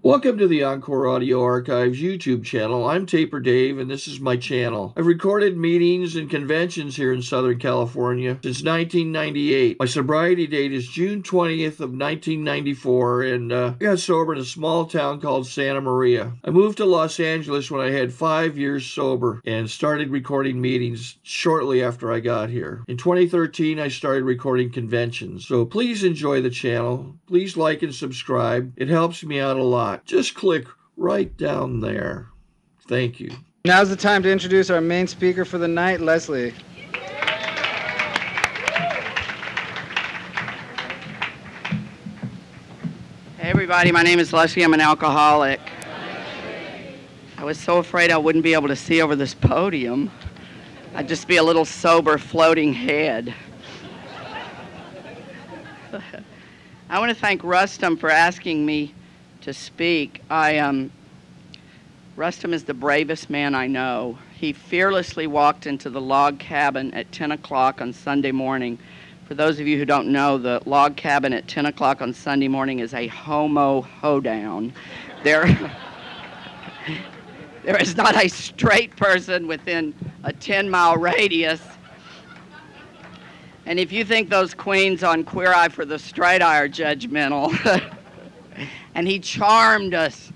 Welcome to the Encore Audio Archives YouTube channel. I'm Taper Dave, and this is my channel. I've recorded meetings and conventions here in Southern California since 1998. My sobriety date is June 20th of 1994, and I got sober in a small town called Santa Maria. I moved to Los Angeles when I had 5 years sober and started recording meetings shortly after I got here. In 2013, I started recording conventions. So please enjoy the channel. Please like and subscribe. It helps me out a lot. Just click right down there. Thank you. Now's the time to introduce our main speaker for the night, Leslie. Hey everybody, my name is Leslie. I'm an alcoholic. I was so afraid I wouldn't be able to see over this podium. I'd just be a little sober floating head. I want to thank Rustum for asking me to speak. Rustum is the bravest man I know. He fearlessly walked into the log cabin at 10 o'clock on Sunday morning. For those of you who don't know, the log cabin at 10 o'clock on Sunday morning is a homo hoedown. There is not a straight person within a 10-mile radius. And if you think those queens on Queer Eye for the Straight Eye are judgmental, and he charmed us.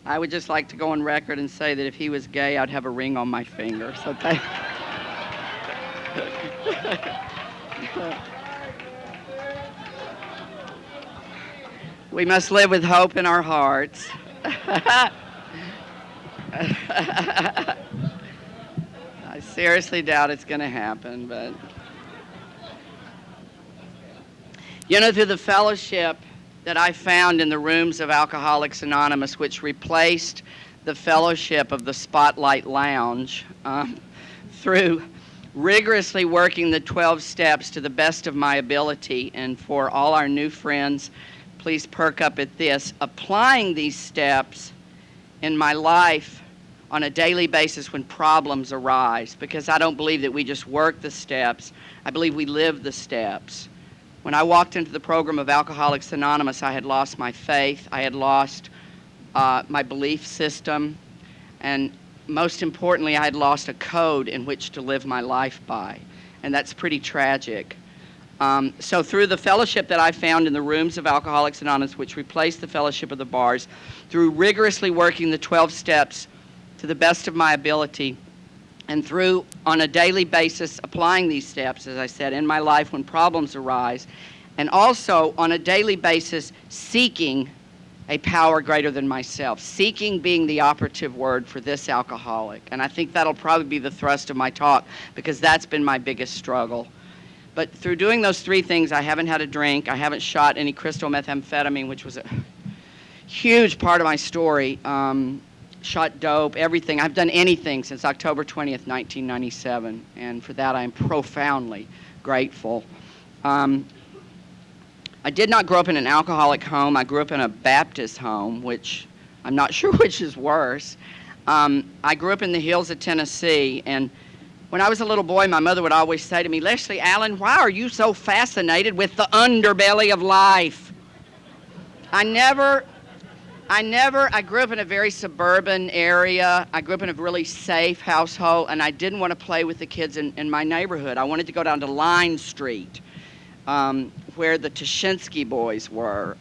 I would just like to go on record and say that if he was gay, I'd have a ring on my finger. So we must live with hope in our hearts. I seriously doubt it's going to happen, but you know, through the fellowship that I found in the rooms of Alcoholics Anonymous, which replaced the fellowship of the Spotlight Lounge, through rigorously working the 12 steps to the best of my ability, and for all our new friends, please perk up at this, applying these steps in my life on a daily basis when problems arise, because I don't believe that we just work the steps, I believe we live the steps. When I walked into the program of Alcoholics Anonymous, I had lost my faith, I had lost my belief system, and most importantly, I had lost a code in which to live my life by, and that's pretty tragic. So through the fellowship that I found in the rooms of Alcoholics Anonymous, which replaced the fellowship of the bars, through rigorously working the 12 steps to the best of my ability, and through, on a daily basis, applying these steps, as I said, in my life when problems arise, and also on a daily basis seeking a power greater than myself, seeking being the operative word for this alcoholic. And I think that'll probably be the thrust of my talk, because that's been my biggest struggle. But through doing those three things, I haven't had a drink, I haven't shot any crystal methamphetamine, which was a huge part of my story. Shot dope, everything. I've done anything since October 20th, 1997, and for that I am profoundly grateful. I did not grow up in an alcoholic home. I grew up in a Baptist home, which I'm not sure which is worse. I grew up in the hills of Tennessee, and when I was a little boy, my mother would always say to me, "Leslie Allen, why are you so fascinated with the underbelly of life?" I grew up in a very suburban area. I grew up in a really safe household, and I didn't want to play with the kids in my neighborhood. I wanted to go down to Line Street, where the Tashinsky boys were.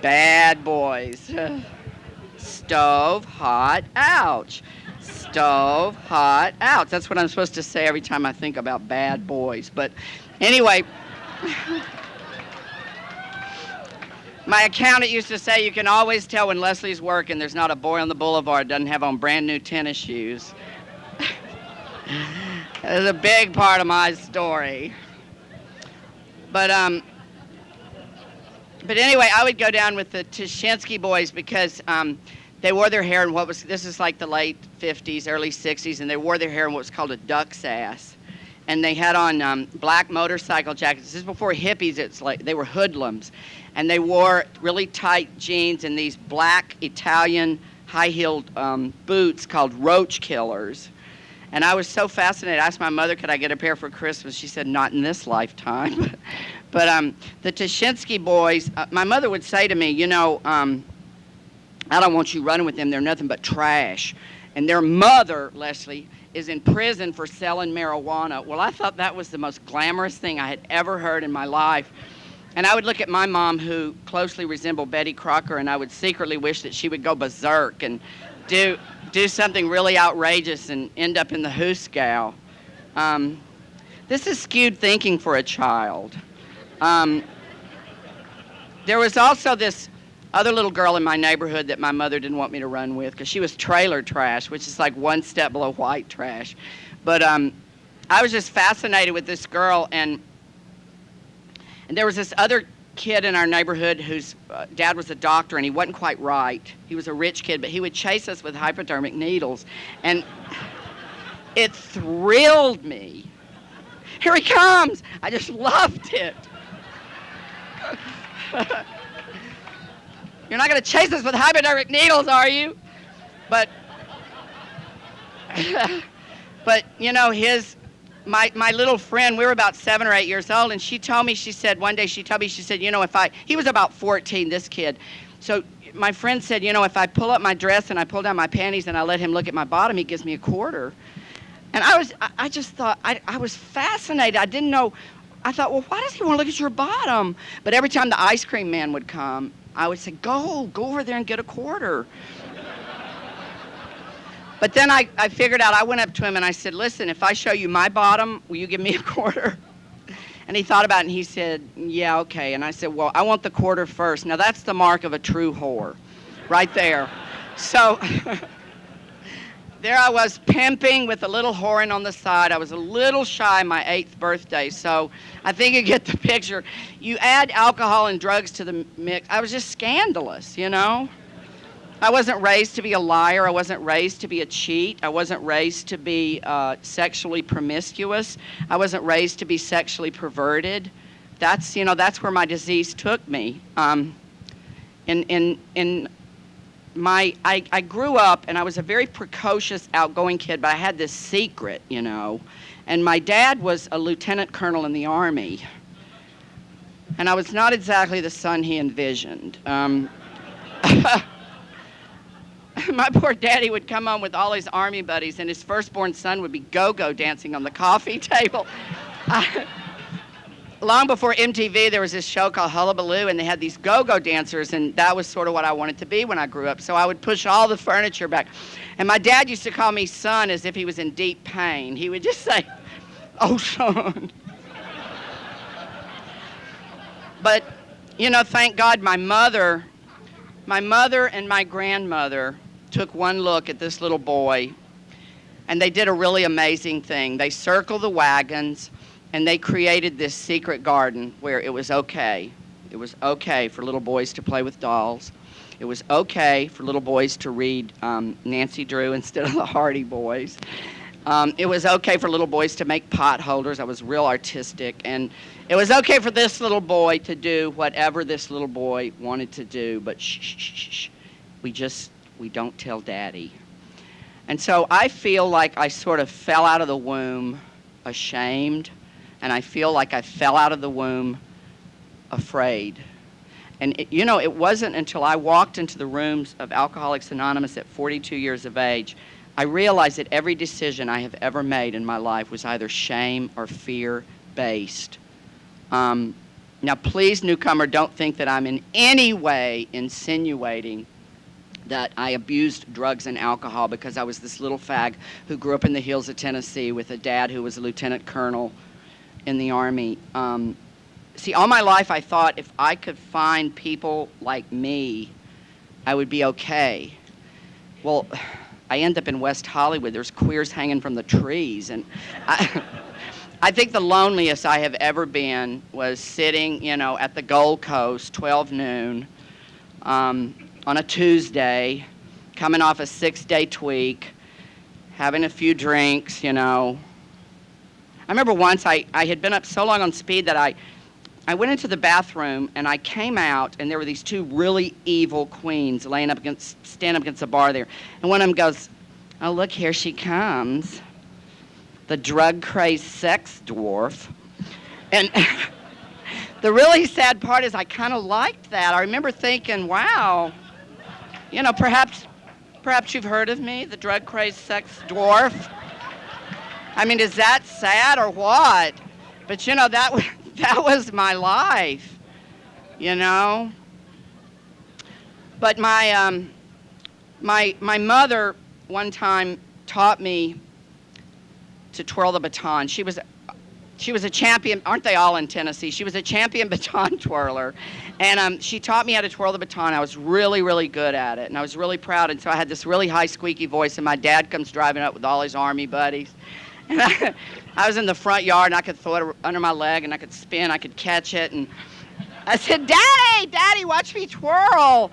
Bad boys. Stove, hot, ouch. Stove, hot, ouch. That's what I'm supposed to say every time I think about bad boys. But anyway... My accountant used to say you can always tell when Leslie's working there's not a boy on the boulevard doesn't have on brand new tennis shoes. That's a big part of my story. But anyway, I would go down with the Tashinsky boys because they wore their hair in this is like the late 50s, early 60s, and they wore their hair in what was called a duck's ass. And they had on black motorcycle jackets. This is before hippies. It's like they were hoodlums. And they wore really tight jeans and these black Italian high-heeled boots called roach killers. And I was so fascinated. I asked my mother, could I get a pair for Christmas? She said, not in this lifetime. But the Tashinsky boys, my mother would say to me, I don't want you running with them. They're nothing but trash. And their mother, Leslie, is in prison for selling marijuana. Well, I thought that was the most glamorous thing I had ever heard in my life. And I would look at my mom, who closely resembled Betty Crocker, and I would secretly wish that she would go berserk and do something really outrageous and end up in the Hooskow. This is skewed thinking for a child. There was also this other little girl in my neighborhood that my mother didn't want me to run with because she was trailer trash, which is like one step below white trash. But I was just fascinated with this girl, and there was this other kid in our neighborhood whose dad was a doctor, and he wasn't quite right. He was a rich kid, but he would chase us with hypodermic needles, and it thrilled me. Here he comes! I just loved it. You're not going to chase us with hypodermic needles, are you? But my little friend, we were about 7 or 8 years old, and he was about 14, this kid. So my friend said, if I pull up my dress and I pull down my panties and I let him look at my bottom, he gives me a quarter. And I just thought, I was fascinated. I didn't know. I thought, well, why does he want to look at your bottom? But every time the ice cream man would come, I would say, go over there and get a quarter. But then I figured out, I went up to him and I said, listen, if I show you my bottom, will you give me a quarter? And he thought about it and he said, yeah, okay. And I said, well, I want the quarter first. Now that's the mark of a true whore, right there. So there I was pimping with a little whoring on the side. I was a little shy my 8th birthday, so I think you get the picture. You add alcohol and drugs to the mix. I was just scandalous, I wasn't raised to be a liar. I wasn't raised to be a cheat. I wasn't raised to be sexually promiscuous. I wasn't raised to be sexually perverted. That's where my disease took me. I grew up, and I was a very precocious, outgoing kid, but I had this secret, And my dad was a lieutenant colonel in the Army, and I was not exactly the son he envisioned. My poor daddy would come home with all his Army buddies, and his firstborn son would be go-go dancing on the coffee table. Long before MTV, there was this show called Hullabaloo, and they had these go-go dancers, and that was sort of what I wanted to be when I grew up. So I would push all the furniture back. And my dad used to call me son as if he was in deep pain. He would just say, oh, son. But, thank God my mother and my grandmother took one look at this little boy, and they did a really amazing thing. They circled the wagons, and they created this secret garden where it was okay. It was okay for little boys to play with dolls. It was okay for little boys to read Nancy Drew instead of the Hardy Boys. It was okay for little boys to make pot holders. I was real artistic. And it was okay for this little boy to do whatever this little boy wanted to do. But shh, shh, shh, shh. We don't tell Daddy. And so I feel like I sort of fell out of the womb ashamed. And I feel like I fell out of the womb afraid. And it wasn't until I walked into the rooms of Alcoholics Anonymous at 42 years of age, I realized that every decision I have ever made in my life was either shame or fear-based. Now, please, newcomer, don't think that I'm in any way insinuating that I abused drugs and alcohol because I was this little fag who grew up in the hills of Tennessee with a dad who was a lieutenant colonel in the Army. See, all my life I thought if I could find people like me, I would be okay. Well, I end up in West Hollywood. There's queers hanging from the trees. And I think the loneliest I have ever been was sitting, at the Gold Coast, 12 noon, on a Tuesday, coming off a 6-day tweak, having a few drinks, I remember once I had been up so long on speed that I went into the bathroom and I came out and there were these two really evil queens standing up against the bar there. And one of them goes, oh, look, here she comes. the drug-crazed sex dwarf. And the really sad part is I kind of liked that. I remember thinking, wow, you know, perhaps you've heard of me, the drug-crazed sex dwarf. I mean, is that sad or what? But, you know, that was my life, you know. But my mother one time taught me to twirl the baton. She was a champion, aren't they all in Tennessee? She was a champion baton twirler. And she taught me how to twirl the baton. I was really, really good at it. And I was really proud. And so I had this really high, squeaky voice. And my dad comes driving up with all his Army buddies. And I was in the front yard, and I could throw it under my leg, and I could spin, I could catch it. And I said, Daddy, watch me twirl.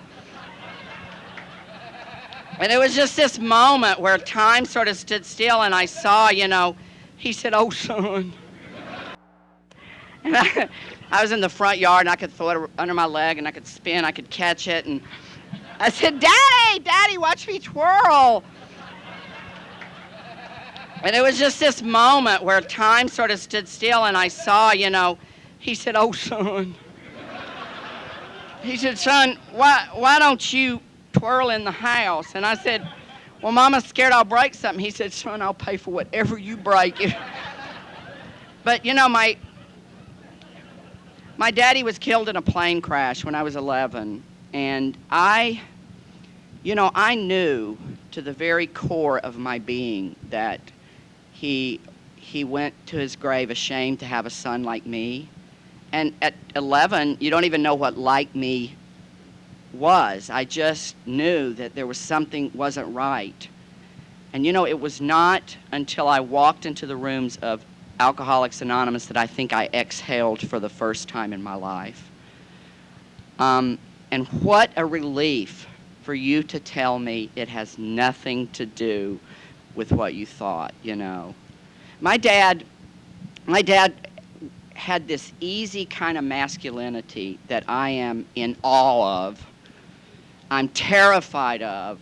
And it was just this moment where time sort of stood still, and I saw, you know, he said, oh, son. And I was in the front yard, and I could throw it under my leg, and I could spin, I could catch it. And I said, Daddy, watch me twirl. And it was just this moment where time sort of stood still, and I saw, you know, he said, oh, son. He said, son, why don't you twirl in the house? And I said, well, Mama's scared I'll break something. He said, son, I'll pay for whatever you break. But, you know, my daddy was killed in a plane crash when I was 11. And I knew to the very core of my being that he went to his grave ashamed to have a son like me. And at 11, you don't even know what like me was. I just knew that there was something wasn't right. And, you know, it was not until I walked into the rooms of Alcoholics Anonymous that I think I exhaled for the first time in my life. And what a relief for you to tell me it has nothing to do with what you thought, you know. My dad had this easy kind of masculinity that I am in awe of, I'm terrified of,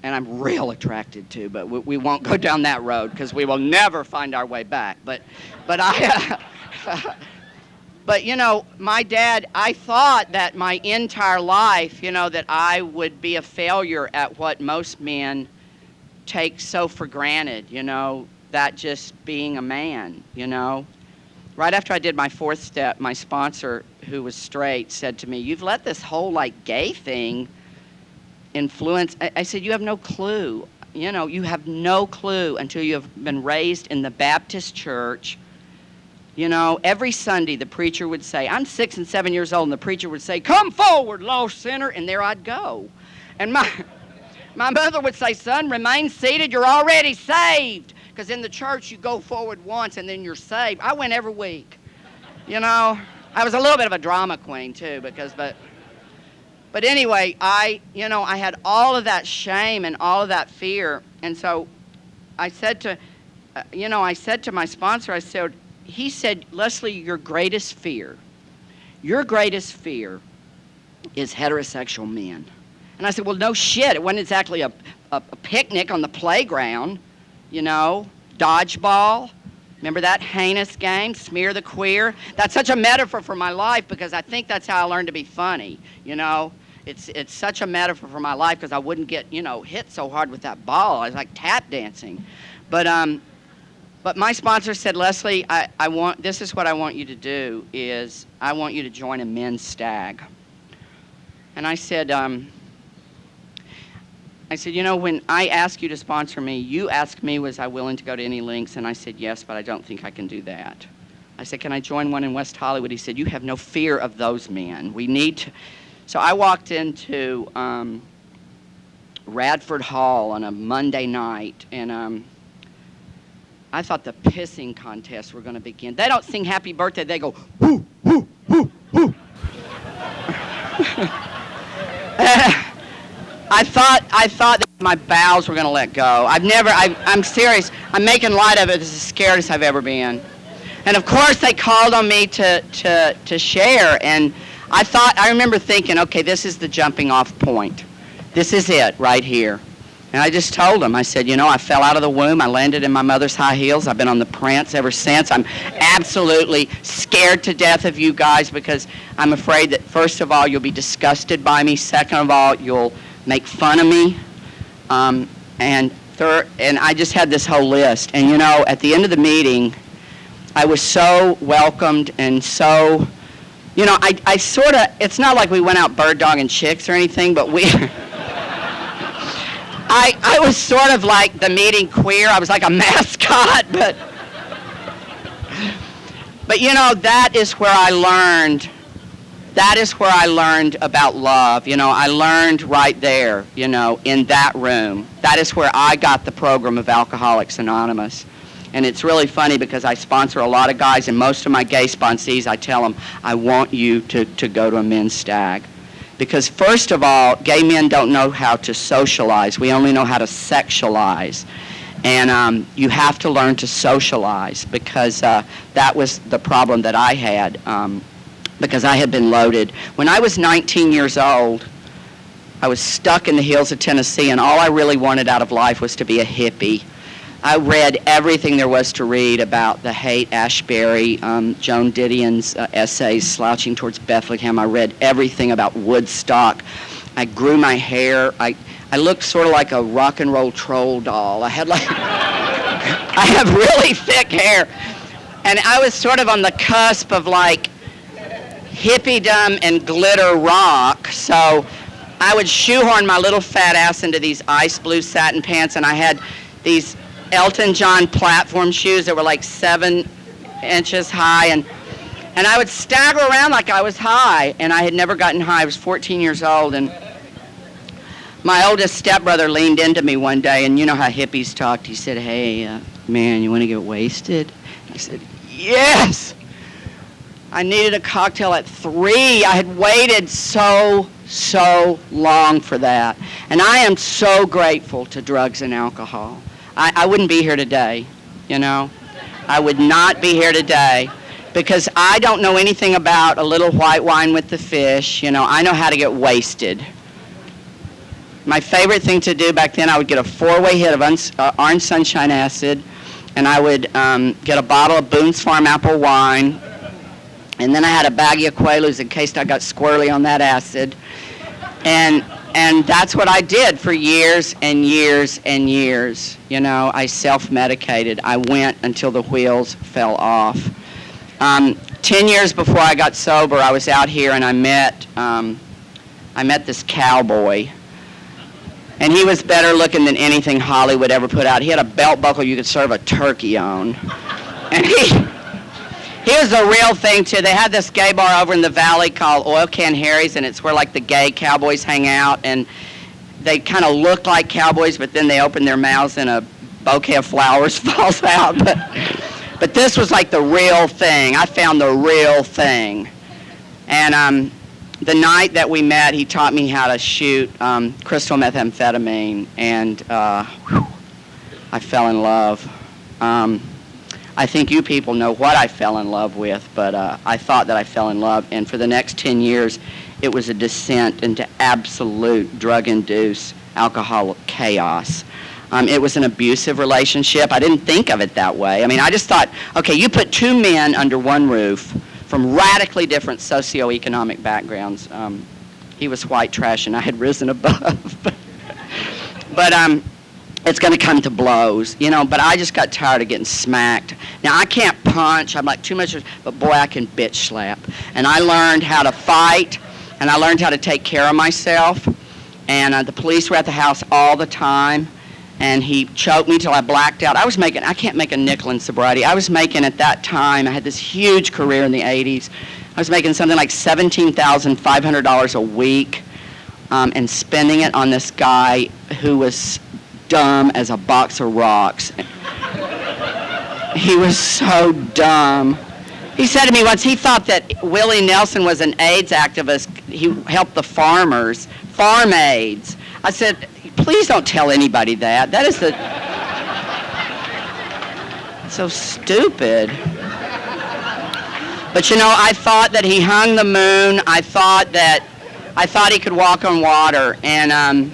and I'm real attracted to, but we won't go down that road because we will never find our way back. But you know, my dad, I thought that my entire life, you know, that I would be a failure at what most men take so for granted, you know, that just being a man, you know. Right after I did my 4th step, my sponsor, who was straight, said to me, you've let this whole, like, gay thing influence. I said, you have no clue. You know, you have no clue until you have been raised in the Baptist church. You know, every Sunday the preacher would say, I'm 6 and 7 years old, and the preacher would say, come forward, lost sinner, and there I'd go. And my mother would say, son, remain seated, you're already saved. Because in the church, you go forward once, and then you're saved. I went every week. You know, I was a little bit of a drama queen, too, but anyway, I had all of that shame and all of that fear. And so I said to my sponsor, he said, Leslie, your greatest fear is heterosexual men. And I said, well, no shit. It wasn't exactly a picnic on the playground, you know, dodgeball. Remember that heinous game, Smear the Queer? That's such a metaphor for my life because I think that's how I learned to be funny, you know. It's such a metaphor for my life because I wouldn't get, you know, hit so hard with that ball. I was like tap dancing. But my sponsor said, Leslie, this is what I want you to do is I want you to join a men's stag. And I said, you know, when I asked you to sponsor me, you asked me, was I willing to go to any lengths? And I said, yes, but I don't think I can do that. I said, can I join one in West Hollywood? He said, you have no fear of those men. We need to. So I walked into Radford Hall on a Monday night, and I thought the pissing contests were going to begin. They don't sing Happy Birthday. They go, whoo, whoo, whoo, whoo. I thought that my bowels were going to let go. I'm serious. I'm making light of it. This is the scariest I've ever been. And of course they called on me to share, and I remember thinking, okay, this is the jumping off point. This is it right here. And I just told him, I said, you know, I fell out of the womb. I landed in my mother's high heels. I've been on the prance ever since. I'm absolutely scared to death of you guys because I'm afraid that, first of all, you'll be disgusted by me. Second of all, you'll make fun of me. And third, and I just had this whole list. And, you know, at the end of the meeting, I was so welcomed and so, you know, I sort of, it's not like we went out bird dogging chicks or anything, but we... I was sort of like the meeting queer. I was like a mascot, but you know, that is where I learned about love. You know, I learned right there, you know, in that room. That is where I got the program of Alcoholics Anonymous. And it's really funny because I sponsor a lot of guys, and most of my gay sponsees, I tell them, I want you to go to a men's stag. Because first of all, gay men don't know how to socialize. We only know how to sexualize. And you have to learn to socialize because that was the problem that I had because I had been loaded. When I was 19 years old, I was stuck in the hills of Tennessee, and all I really wanted out of life was to be a hippie. I read everything there was to read about the Haight-Ashbury, Joan Didion's essays, Slouching Towards Bethlehem. I read everything about Woodstock. I grew my hair. I looked sort of like a rock and roll troll doll. I had like, I have really thick hair. And I was sort of on the cusp of like hippiedom and glitter rock. So I would shoehorn my little fat ass into these ice blue satin pants, and I had these Elton John platform shoes that were like 7 inches high, and I would stagger around like I was high, and I had never gotten high. I was 14 years old, and my oldest stepbrother leaned into me one day, and you know how hippies talked. He said, hey, man, you want to get wasted? I said, yes. I needed a cocktail at 3. I had waited so long for that, and I am so grateful to drugs and alcohol. I wouldn't be here today, you know. I would not be here today because I don't know anything about a little white wine with the fish. You know, I know how to get wasted. My favorite thing to do back then, I would get a 4-way hit of orange sunshine acid, and I would get a bottle of Boone's Farm apple wine, and then I had a baggie of Quaaludes in case I got squirrely on that acid. And that's what I did for years and years and years. You know, I self-medicated. I went until the wheels fell off. 10 years before I got sober, I was out here and I met this cowboy. And he was better looking than anything Hollywood ever put out. He had a belt buckle you could serve a turkey on. And he was the real thing, too. They had this gay bar over in the valley called Oil Can Harry's, and it's where, like, the gay cowboys hang out. And they kind of look like cowboys, but then they open their mouths and a bouquet of flowers falls out. But this was, like, the real thing. I found the real thing. And the night that we met, he taught me how to shoot crystal methamphetamine, and I fell in love. I think you people know what I fell in love with, but I thought that I fell in love, and for the next 10 years, it was a descent into absolute drug-induced alcoholic chaos. It was an abusive relationship. I didn't think of it that way. I mean, I just thought, okay, you put 2 men under one roof from radically different socioeconomic backgrounds. He was white trash, and I had risen above. But it's going to come to blows, you know, but I just got tired of getting smacked. Now, I can't punch. I'm like too much, but boy, I can bitch slap. And I learned how to fight, and I learned how to take care of myself. And the police were at the house all the time, and he choked me till I blacked out. I can't make a nickel in sobriety. I was making at that time, I had this huge career in the 80s. I was making something like $17,500 a week and spending it on this guy who was dumb as a box of rocks. He was so dumb. He said to me once, he thought that Willie Nelson was an AIDS activist. He helped the farmers, farm AIDS. I said, please don't tell anybody that. That is so stupid. But you know, I thought that he hung the moon. I thought he could walk on water. And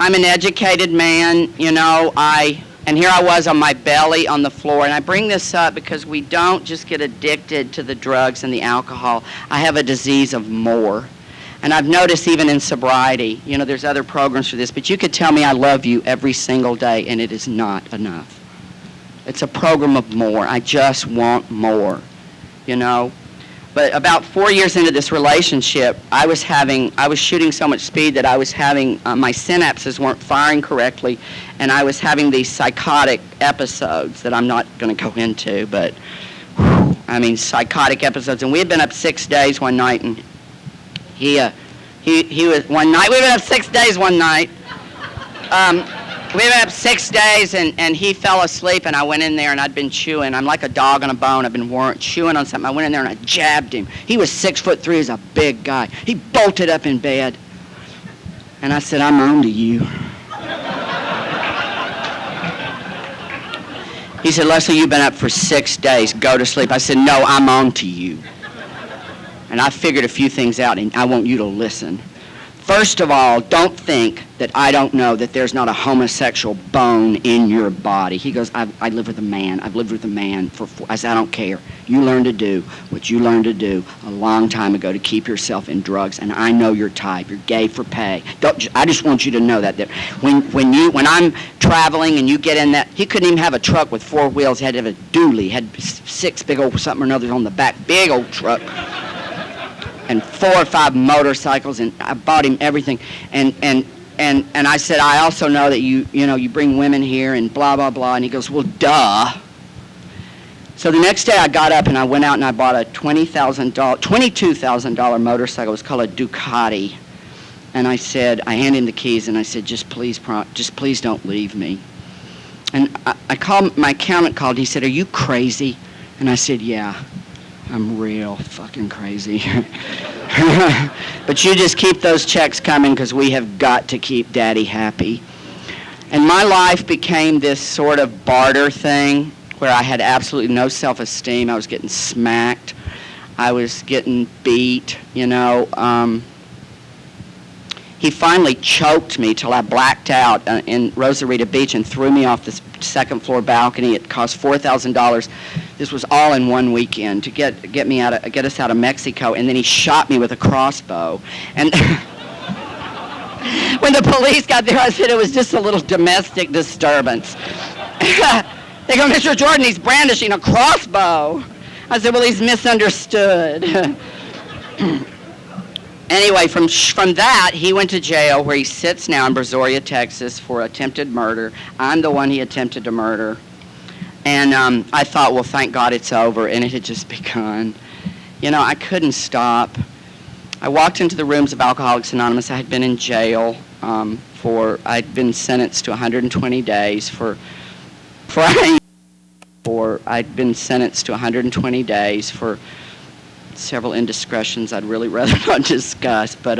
I'm an educated man, you know, and here I was on my belly on the floor, and I bring this up because we don't just get addicted to the drugs and the alcohol. I have a disease of more. And I've noticed even in sobriety, you know, there's other programs for this, but you could tell me I love you every single day, and it is not enough. It's a program of more. I just want more, you know. But about 4 years into this relationship, I was shooting so much speed that I was having, my synapses weren't firing correctly, and I was having these psychotic episodes that I'm not going to go into, but, psychotic episodes. And we had been up 6 days one night, and he was, one night, we've been up 6 days one night. We've been up 6 days, and he fell asleep, and I went in there, and I'd been chewing. I'm like a dog on a bone. I've been chewing on something. I went in there, and I jabbed him. He was 6'3". He's a big guy. He bolted up in bed. And I said, I'm on to you. He said, Leslie, you've been up for 6 days. Go to sleep. I said, no, I'm on to you. And I figured a few things out, and I want you to listen. First of all, don't think that I don't know that there's not a homosexual bone in your body. He goes, I live with a man. I've lived with a man I said, I don't care. You learned to do what you learned to do a long time ago to keep yourself in drugs, and I know your type. You're gay for pay. I just want you to know that when I'm traveling and you get in that, he couldn't even have a truck with 4 wheels. He had to have a dually. Had 6 big old something or another on the back, big old truck. And 4 or 5 motorcycles, and I bought him everything. And I said, I also know that you bring women here and blah, blah, blah. And he goes, well, duh. So the next day I got up and I went out and I bought a $22,000 motorcycle. It was called a Ducati. And I handed him the keys and I said, just please don't leave me. And my accountant called and he said, are you crazy? And I said, yeah. I'm real fucking crazy. But you just keep those checks coming because we have got to keep Daddy happy. And my life became this sort of barter thing where I had absolutely no self-esteem. I was getting smacked. I was getting beat, you know. He finally choked me till I blacked out in Rosarita Beach and threw me off this second floor balcony. It cost $4,000. This was all in one weekend to get us out of Mexico, and then he shot me with a crossbow. And when the police got there, I said it was just a little domestic disturbance. They go, Mr. Jordan, he's brandishing a crossbow. I said, well, he's misunderstood. Anyway, from that, he went to jail where he sits now in Brazoria, Texas for attempted murder. I'm the one he attempted to murder. And I thought, well, thank God it's over, and it had just begun. You know, I couldn't stop. I walked into the rooms of Alcoholics Anonymous. I had been in jail I'd been sentenced to 120 days I'd been sentenced to 120 days for several indiscretions I'd really rather not discuss, but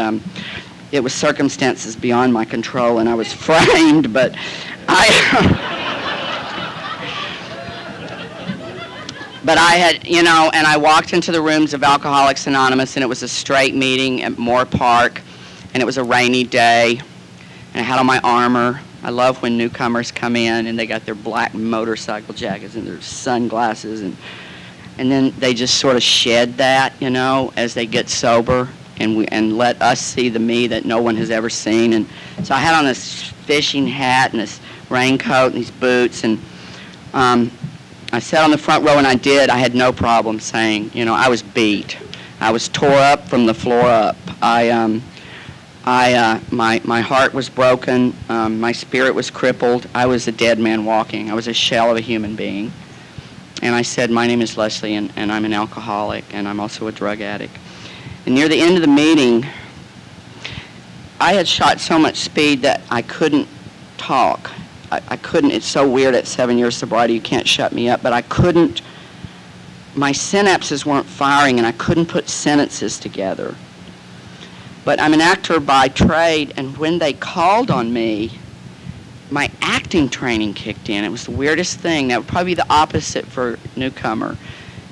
it was circumstances beyond my control, and I was framed, but I had, you know, and I walked into the rooms of Alcoholics Anonymous, and it was a straight meeting at Moore Park, and it was a rainy day, and I had on my armor. I love when newcomers come in, and they got their black motorcycle jackets and their sunglasses, and then they just sort of shed that, you know, as they get sober, and let us see the me that no one has ever seen. And so I had on this fishing hat and this raincoat and these boots, and I sat on the front row, and I had no problem saying, you know, I was beat. I was tore up from the floor up. My heart was broken. My spirit was crippled. I was a dead man walking. I was a shell of a human being. And I said, my name is Leslie, and I'm an alcoholic, and I'm also a drug addict. And near the end of the meeting, I had shot so much speed that I couldn't talk. I couldn't. It's so weird at 7 years sobriety, you can't shut me up, but I couldn't. My synapses weren't firing, and I couldn't put sentences together. But I'm an actor by trade, and when they called on me, my acting training kicked in. It was the weirdest thing. That would probably be the opposite for newcomer.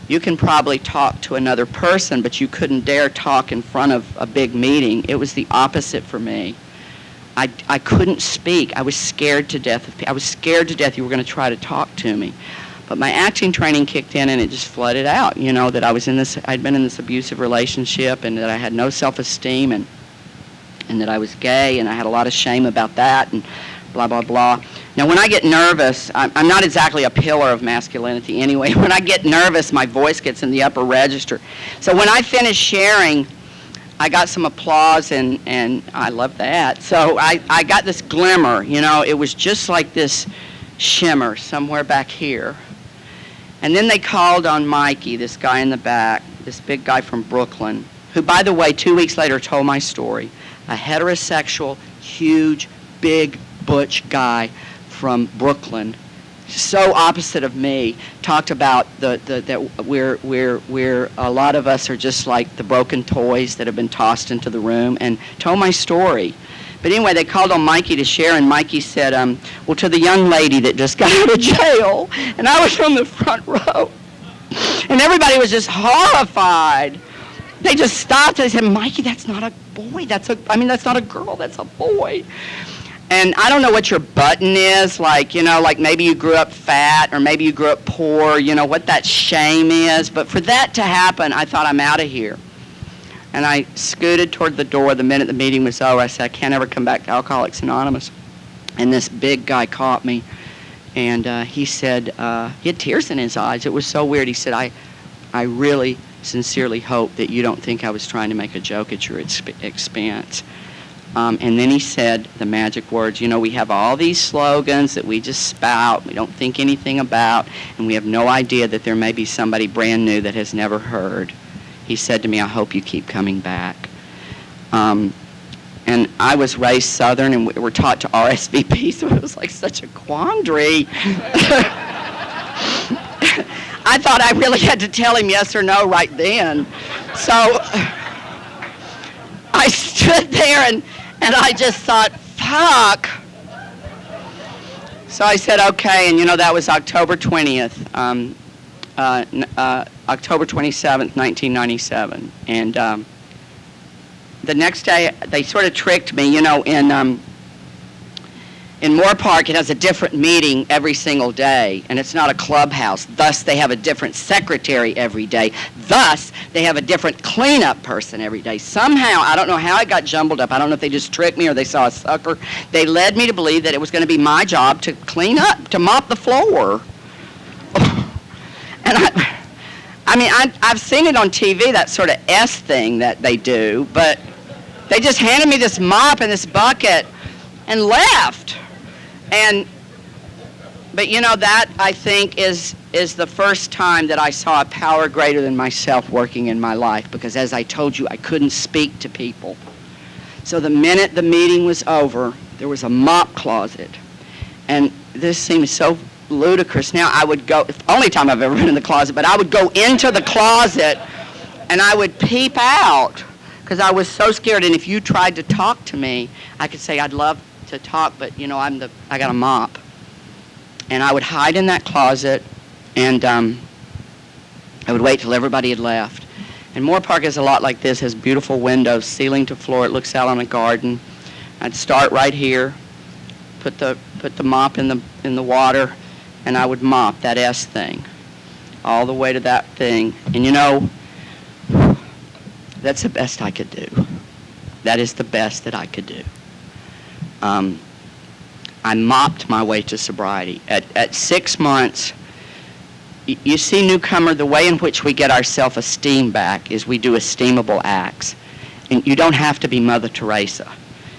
You can probably talk to another person, but you couldn't dare talk in front of a big meeting. It was the opposite for me. I couldn't speak. I was scared to death. I was scared to death you were going to try to talk to me. But my acting training kicked in, and it just flooded out, you know, that I'd been in this abusive relationship, and that I had no self-esteem, and that I was gay, and I had a lot of shame about that, and blah, blah, blah. Now, when I get nervous, I'm not exactly a pillar of masculinity anyway. When I get nervous, my voice gets in the upper register. So when I finished sharing, I got some applause, and I loved that. So I got this glimmer, you know. It was just like this shimmer somewhere back here. And then they called on Mikey, this guy in the back, this big guy from Brooklyn, who, by the way, 2 weeks later told my story. A heterosexual, huge, big, butch guy from Brooklyn, so opposite of me, talked about that we're a lot of us are just like the broken toys that have been tossed into the room, and told my story. But anyway, they called on Mikey to share, and Mikey said, well, to the young lady that just got out of jail, and I was on the front row, and everybody was just horrified. They just stopped, and they said, Mikey, that's not a boy, that's not a girl, that's a boy. And I don't know what your button is, like, you know, like maybe you grew up fat, or maybe you grew up poor, you know, what that shame is. But for that to happen, I thought, I'm out of here. And I scooted toward the door the minute the meeting was over. I said, I can't ever come back to Alcoholics Anonymous. And this big guy caught me, and he said, he had tears in his eyes. It was so weird. He said, I really sincerely hope that you don't think I was trying to make a joke at your expense. And then he said the magic words, you know, we have all these slogans that we just spout, we don't think anything about, and we have no idea that there may be somebody brand new that has never heard. He said to me, I hope you keep coming back. And I was raised Southern, and we were taught to RSVP, so it was like such a quandary. I thought I really had to tell him yes or no right then. So I stood there, and I just thought, fuck. So I said, okay, and you know, that was October 20th, October 27th, 1997. And the next day, they sort of tricked me, you know, in Moore Park, it has a different meeting every single day, and it's not a clubhouse. Thus, they have a different secretary every day. Thus, they have a different cleanup person every day. Somehow, I don't know how it got jumbled up. I don't know if they just tricked me or they saw a sucker. They led me to believe that it was going to be my job to clean up, to mop the floor. And I've seen it on TV, that sort of S thing that they do, but they just handed me this mop and this bucket and left. But you know, that I think is the first time that I saw a power greater than myself working in my life, because as I told you, I couldn't speak to people. So the minute the meeting was over, there was a mop closet. And this seems so ludicrous. Now I would go, only time I've ever been in the closet, but I would go into the closet and I would peep out because I was so scared. And if you tried to talk to me, I could say, I'd love to talk, but you know, I got a mop. And I would hide in that closet, and I would wait till everybody had left. And Moore Park is a lot like this, has beautiful windows, ceiling to floor. It looks out on a garden. I'd start right here, put the mop in the water, and I would mop that S thing all the way to that thing. And you know, that's the best I could do. That is the best that I could do. I mopped my way to sobriety. At 6 months, you see, newcomer, the way in which we get our self-esteem back is we do esteemable acts. And you don't have to be Mother Teresa.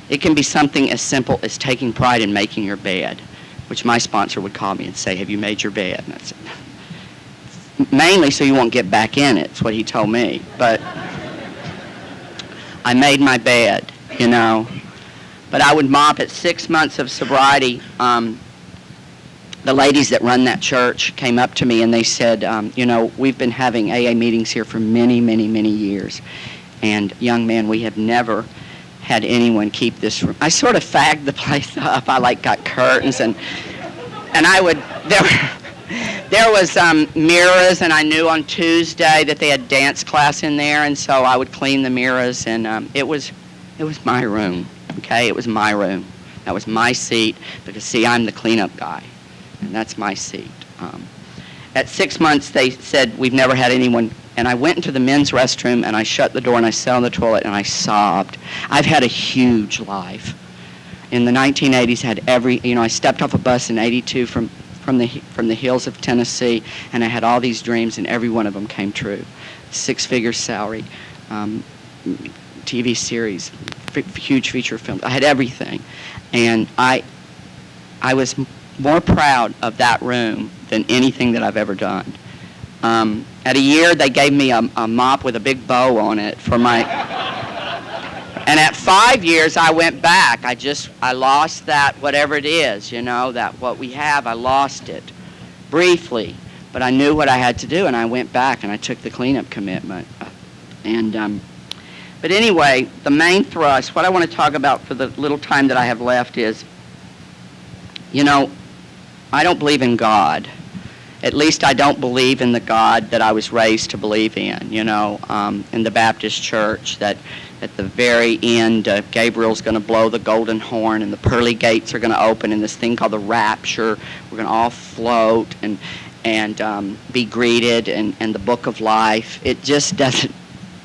It can be something as simple as taking pride in making your bed, which my sponsor would call me and say, have you made your bed? And I said, mainly so you won't get back in it. That's what he told me. But I made my bed, you know. But I would mop at 6 months of sobriety. The ladies that run that church came up to me and they said, you know, we've been having AA meetings here for many, many, many years. And young man, we have never had anyone keep this room. I sort of fagged the place up. I got curtains and I would, there was mirrors, and I knew on Tuesday that they had dance class in there, and so I would clean the mirrors, and it was my room. okay? It was my room. That was my seat because, see, I'm the cleanup guy, and that's my seat. At 6 months, they said, we've never had anyone, and I went into the men's restroom, and I shut the door, and I sat on the toilet, and I sobbed. I've had a huge life. In the 1980s, I stepped off a bus in 82 from the hills of Tennessee, and I had all these dreams, and every one of them came true. 6-figure salary, TV series, huge feature films. I had everything, and I was more proud of that room than anything that I've ever done. At a year, they gave me a mop with a big bow on it for my... And at 5 years, I went back. I lost that, whatever it is, that what we have, I lost it briefly. But I knew what I had to do, and I went back, and I took the cleanup commitment. But anyway, the main thrust, what I want to talk about for the little time that I have left is, I don't believe in God. At least I don't believe in the God that I was raised to believe in, in the Baptist church, that at the very end, Gabriel's going to blow the golden horn and the pearly gates are going to open and this thing called the rapture. We're going to all float and be greeted and the book of life. It just doesn't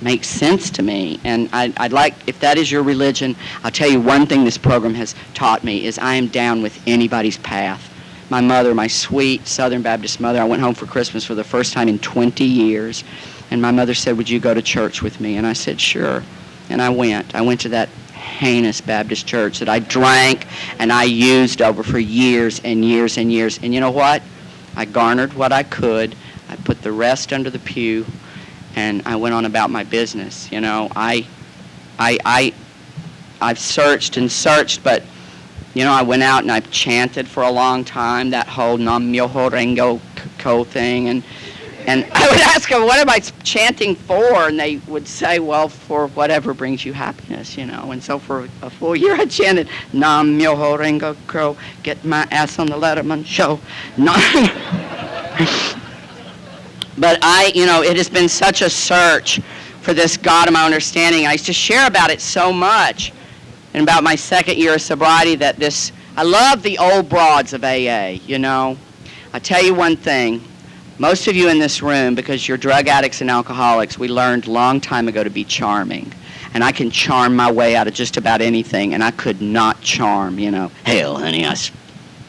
make sense to me. And I'd like, if that is your religion, I'll tell you one thing this program has taught me is I am down with anybody's path. My mother, my sweet Southern Baptist mother, I went home for Christmas for the first time in 20 years. And my mother said, would you go to church with me? And I said, sure. And I went. I went to that heinous Baptist church that I drank and I used over for years and years and years. And you know what? I garnered what I could. I put the rest under the pew, and I went on about my business. I've searched and searched, but I went out and I've chanted for a long time, that whole Nam Myoho Renge Kyo thing, and I would ask them, what am I chanting for? And they would say, well, for whatever brings you happiness, And so for a full year I chanted, Nam Myoho Renge Kyo, get my ass on the Letterman show. But it has been such a search for this God of my understanding. I used to share about it so much, and about my second year of sobriety, that I love the old broads of AA, I tell you one thing. Most of you in this room, because you're drug addicts and alcoholics, we learned a long time ago to be charming. And I can charm my way out of just about anything, and I could not charm, Hell, honey, I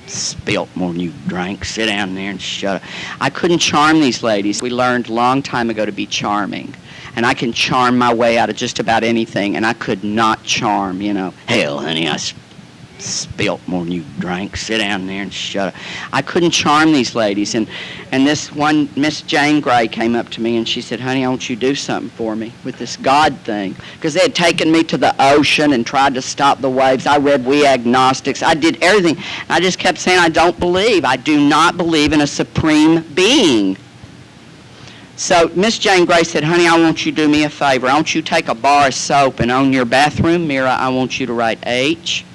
spilt more than you drank. Sit down there and shut up. I couldn't charm these ladies. We learned a long time ago to be charming. And I can charm my way out of just about anything, and I could not charm, Hell, honey, I spilt more than you drank. Sit down there and shut up. I couldn't charm these ladies. And this one, Miss Jane Gray, came up to me and she said, honey, I want you to do something for me with this God thing. Because they had taken me to the ocean and tried to stop the waves. I read We Agnostics. I did everything. I just kept saying, I do not believe in a supreme being. So Miss Jane Gray said, honey, I want you to do me a favor. I want you to take a bar of soap, and on your bathroom mirror, I want you to write H-E-L-P.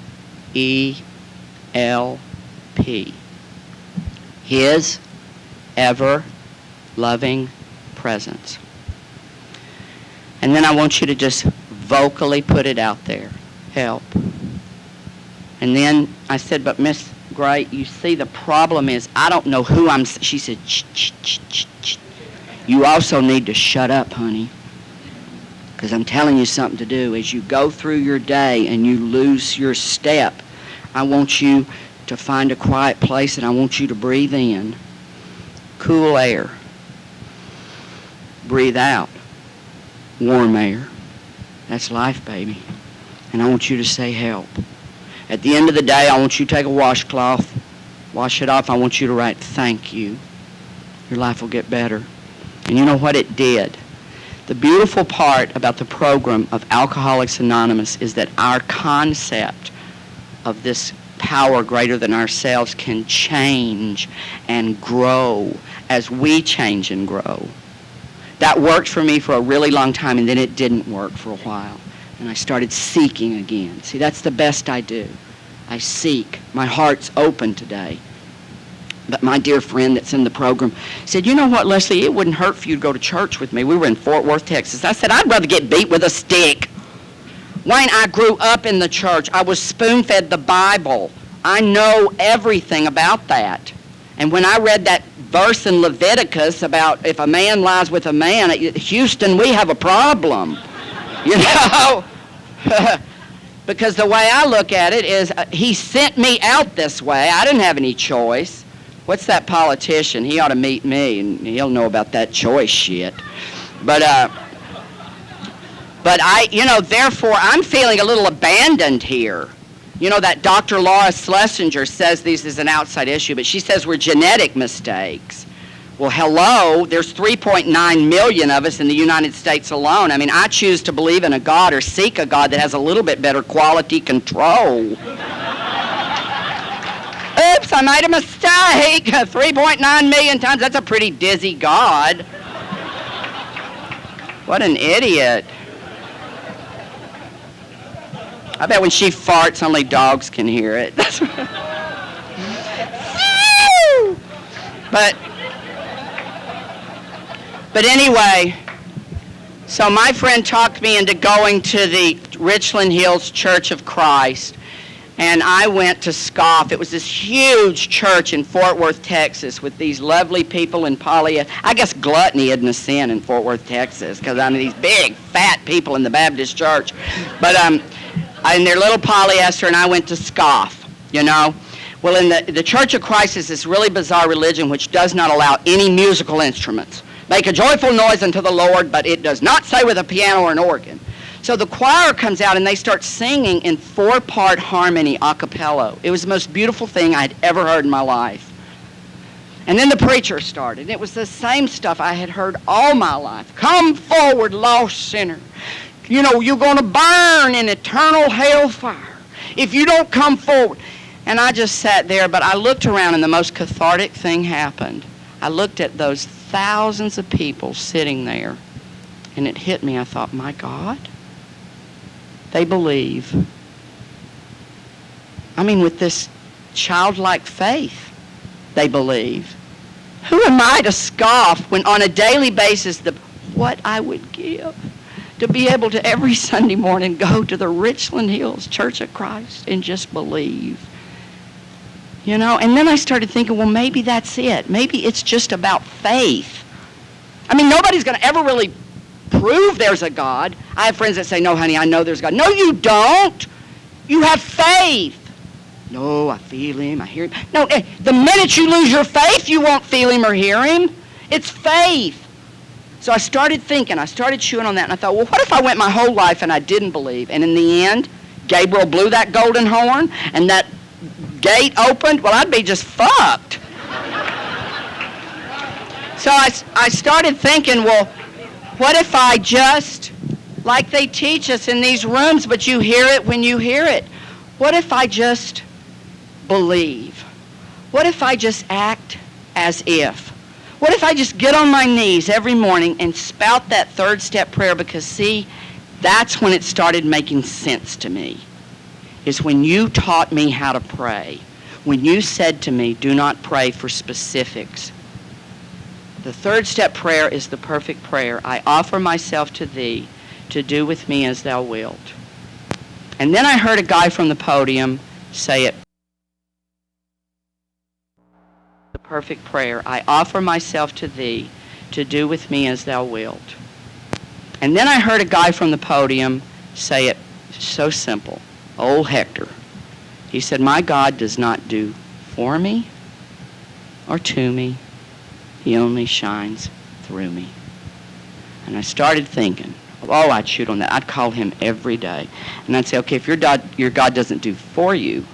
His ever-loving presence. And then I want you to just vocally put it out there. Help. And then I said, but Miss Gray, you see, the problem is I don't know who I'm... She said, shh. You also need to shut up, honey, because I'm telling you something to do. As you go through your day and you lose your step, I want you to find a quiet place, and I want you to breathe in cool air. Breathe out warm air. That's life, baby. And I want you to say help. At the end of the day, I want you to take a washcloth, wash it off. I want you to write thank you. Your life will get better. And you know what it did? The beautiful part about the program of Alcoholics Anonymous is that our concept of this power greater than ourselves can change and grow as we change and grow. That worked for me for a really long time, and then it didn't work for a while. And I started seeking again. See, that's the best I do. I seek. My heart's open today. But my dear friend that's in the program said, you know what, Leslie, it wouldn't hurt for you to go to church with me. We were in Fort Worth, Texas. I said, I'd rather get beat with a stick. Wayne, I grew up in the church. I was spoon-fed the Bible. I know everything about that. And when I read that verse in Leviticus about if a man lies with a man, Houston, we have a problem. You know? Because the way I look at it is he sent me out this way. I didn't have any choice. What's that politician? He ought to meet me, and he'll know about that choice shit. But therefore, I'm feeling a little abandoned here. You know, that Dr. Laura Schlesinger says this is an outside issue, but she says we're genetic mistakes. Well, hello, there's 3.9 million of us in the United States alone. I mean, I choose to believe in a God or seek a God that has a little bit better quality control. Oops, I made a mistake. 3.9 million times, that's a pretty dizzy God. What an idiot. I bet when she farts, only dogs can hear it. But anyway, so my friend talked me into going to the Richland Hills Church of Christ, and I went to scoff. It was this huge church in Fort Worth, Texas, with these lovely people in I guess gluttony isn't a sin in Fort Worth, Texas, because I mean these big, fat people in the Baptist church. But in their little polyester, and I went to scoff, you know. Well, in the Church of Christ is this really bizarre religion which does not allow any musical instruments. Make a joyful noise unto the Lord, but it does not say with a piano or an organ. So the choir comes out and they start singing in 4-part harmony a cappella. It was the most beautiful thing I'd ever heard in my life. And then the preacher started. And it was the same stuff I had heard all my life. Come forward, lost sinner. You know, you're going to burn in eternal hellfire if you don't come forward. And I just sat there, but I looked around and the most cathartic thing happened. I looked at those thousands of people sitting there, and it hit me. I thought, my God, they believe. I mean, with this childlike faith, they believe. Who am I to scoff when on a daily basis what I would give to be able to every Sunday morning go to the Richland Hills Church of Christ and just believe? You know, and then I started thinking, well, maybe that's it. Maybe it's just about faith. I mean, nobody's going to ever really prove there's a God. I have friends that say, no, honey, I know there's a God. No, you don't. You have faith. No, I feel him, I hear him. No, the minute you lose your faith, you won't feel him or hear him. It's faith. So I started thinking, I started chewing on that, and I thought, well, what if I went my whole life and I didn't believe? And in the end, Gabriel blew that golden horn, and that gate opened, well, I'd be just fucked. So I started thinking, well, what if I just, like they teach us in these rooms, but you hear it when you hear it, what if I just believe? What if I just act as if? What if I just get on my knees every morning and spout that third step prayer? Because, see, that's when it started making sense to me, is when you taught me how to pray. When you said to me, do not pray for specifics. The third step prayer is the perfect prayer. I offer myself to thee to do with me as thou wilt. And then I heard a guy from the podium say it. The perfect prayer. I offer myself to thee to do with me as thou wilt. And then I heard a guy from the podium say it so simple. Old Hector. He said, my God does not do for me or to me. He only shines through me. And I started thinking, oh, I'd shoot on that. I'd call him every day. And I'd say, okay, if your God doesn't do for you,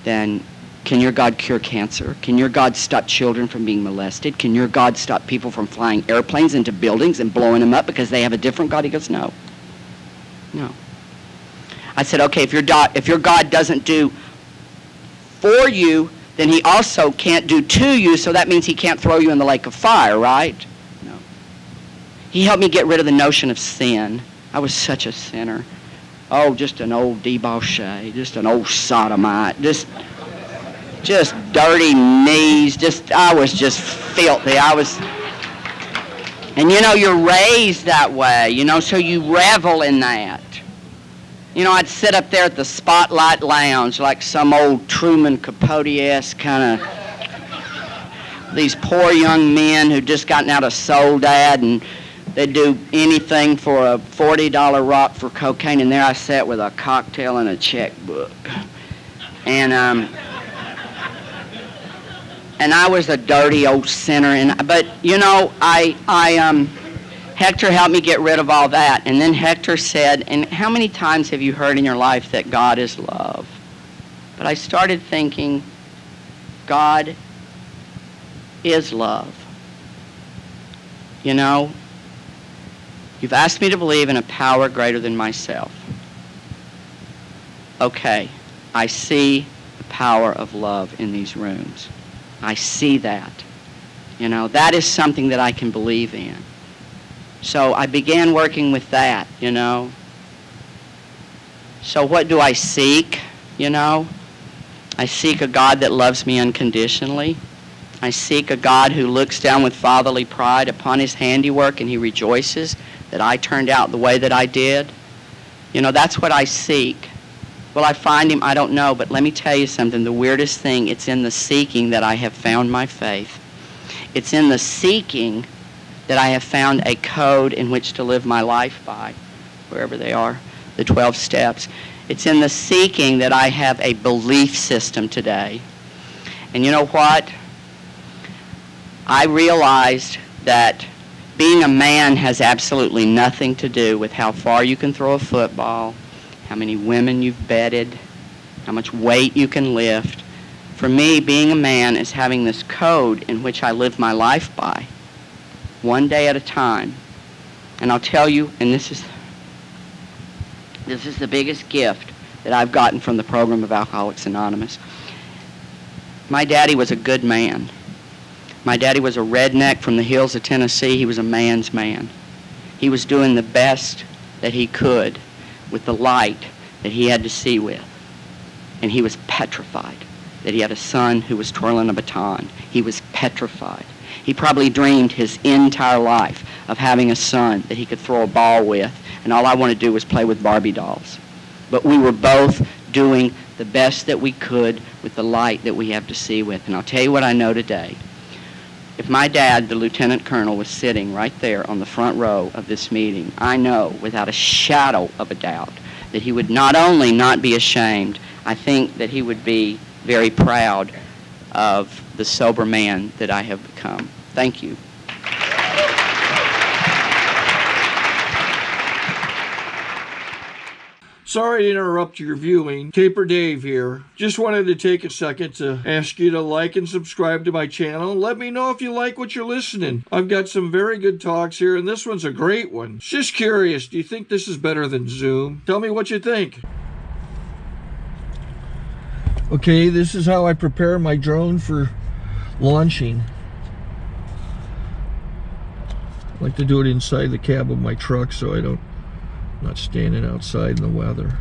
then can your God cure cancer? Can your God stop children from being molested? Can your God stop people from flying airplanes into buildings and blowing them up because they have a different God? He goes, no. No. I said, okay, if your God doesn't do for you, then he also can't do to you, so that means he can't throw you in the lake of fire, right? No. He helped me get rid of the notion of sin. I was such a sinner. Oh, just an old debauchee, just an old sodomite, just dirty knees, I was just filthy. And you know, you're raised that way, you know, so you revel in that. You know, I'd sit up there at the Spotlight Lounge like some old Truman Capote-esque kind of, these poor young men who'd just gotten out of Soul Dad, and they'd do anything for a $40 rock for cocaine, and there I sat with a cocktail and a checkbook. And I was a dirty old sinner, but you know, Hector helped me get rid of all that. And then Hector said, and how many times have you heard in your life that God is love? But I started thinking, God is love. You know, you've asked me to believe in a power greater than myself. Okay, I see the power of love in these rooms. I see that. You know, that is something that I can believe in. So I began working with that, you know. So what do I seek, you know? I seek a God that loves me unconditionally. I seek a God who looks down with fatherly pride upon his handiwork and he rejoices that I turned out the way that I did. You know, that's what I seek. Will I find him? I don't know, but let me tell you something. The weirdest thing, it's in the seeking that I have found my faith. It's in the seeking that I have found a code in which to live my life by, wherever they are, the 12 steps. It's in the seeking that I have a belief system today. And you know what? I realized that being a man has absolutely nothing to do with how far you can throw a football, how many women you've bedded, how much weight you can lift. For me, being a man is having this code in which I live my life by, one day at a time. And I'll tell you, and this is the biggest gift that I've gotten from the program of Alcoholics Anonymous. My daddy was a good man. My daddy was a redneck from the hills of Tennessee. He was a man's man. He was doing the best that he could with the light that he had to see with. And he was petrified that he had a son who was twirling a baton. He was petrified. He probably dreamed his entire life of having a son that he could throw a ball with, and all I wanted to do was play with Barbie dolls. But we were both doing the best that we could with the light that we have to see with. And I'll tell you what I know today. If my dad, the lieutenant colonel, was sitting right there on the front row of this meeting, I know without a shadow of a doubt that he would not only not be ashamed, I think that he would be very proud of the sober man that I have become. Thank you. Sorry to interrupt your viewing. Taper Dave here. Just wanted to take a second to ask you to like and subscribe to my channel. Let me know if you like what you're listening. I've got some very good talks here, and this one's a great one. Just curious, do you think this is better than Zoom? Tell me what you think. Okay, this is how I prepare my drone for launching. I like to do it inside the cab of my truck so I'm not standing outside in the weather.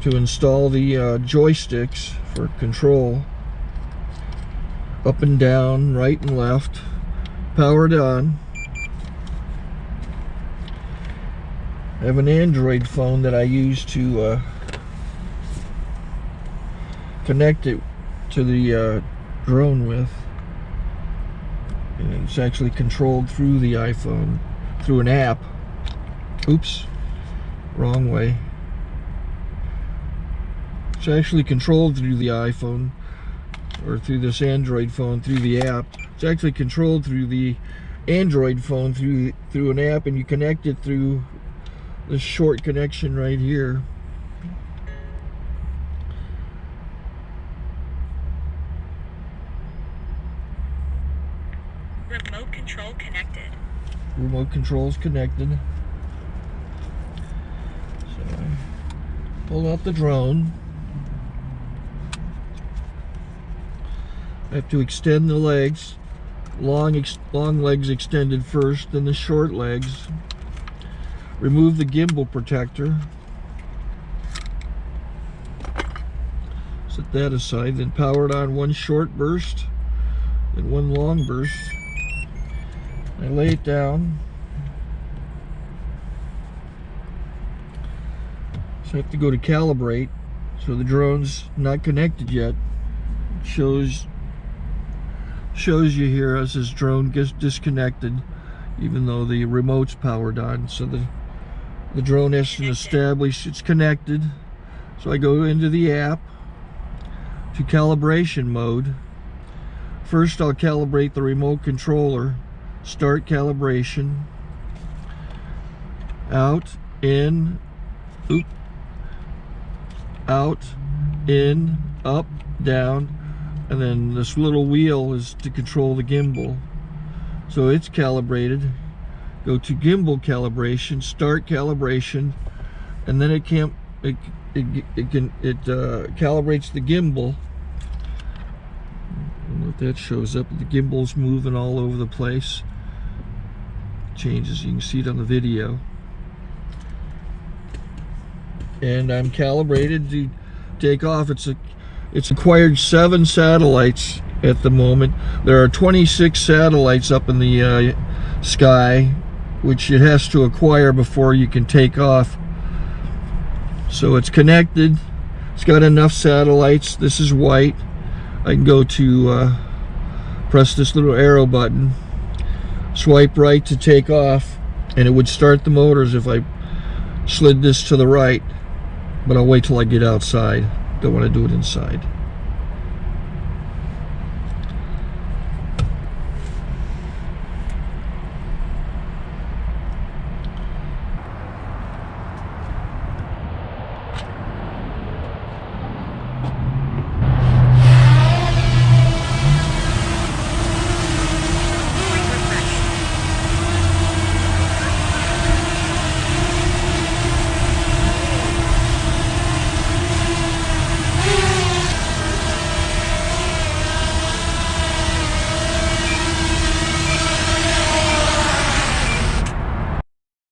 To install the joysticks for control, up and down, right and left, powered on. I have an Android phone that I use to connect it to the drone with. And it's actually controlled through the iPhone, through an app. Oops, wrong way. It's actually controlled through the iPhone, or through this Android phone, through the app. It's actually controlled through the Android phone, through an app, and you connect it through this short connection right here. Remote control connected. Remote control's connected. So I pull out the drone. I have to extend the legs. Long legs extended first, then the short legs. Remove the gimbal protector. Set that aside, then power it on one short burst, then one long burst. I lay it down. So I have to go to calibrate. So the drone's not connected yet. Shows you here as this drone gets disconnected, even though the remote's powered on. So the drone has to establish it's connected. So I go into the app to calibration mode. First I'll calibrate the remote controller. Start calibration. Out, in, oop, out, in, up, down, and then this little wheel is to control the gimbal. So it's calibrated. Go to gimbal calibration, start calibration, and then it calibrates the gimbal. I don't know if that shows up. The gimbal's moving all over the place. Changes, you can see it on the video. And I'm calibrated to take off. It's acquired 7 satellites at the moment. There are 26 satellites up in the sky, which it has to acquire before you can take off. So it's connected. It's got enough satellites. This is white. I can go to press this little arrow button, swipe right to take off, and it would start the motors if I slid this to the right. But I'll wait till I get outside. Don't want to do it inside.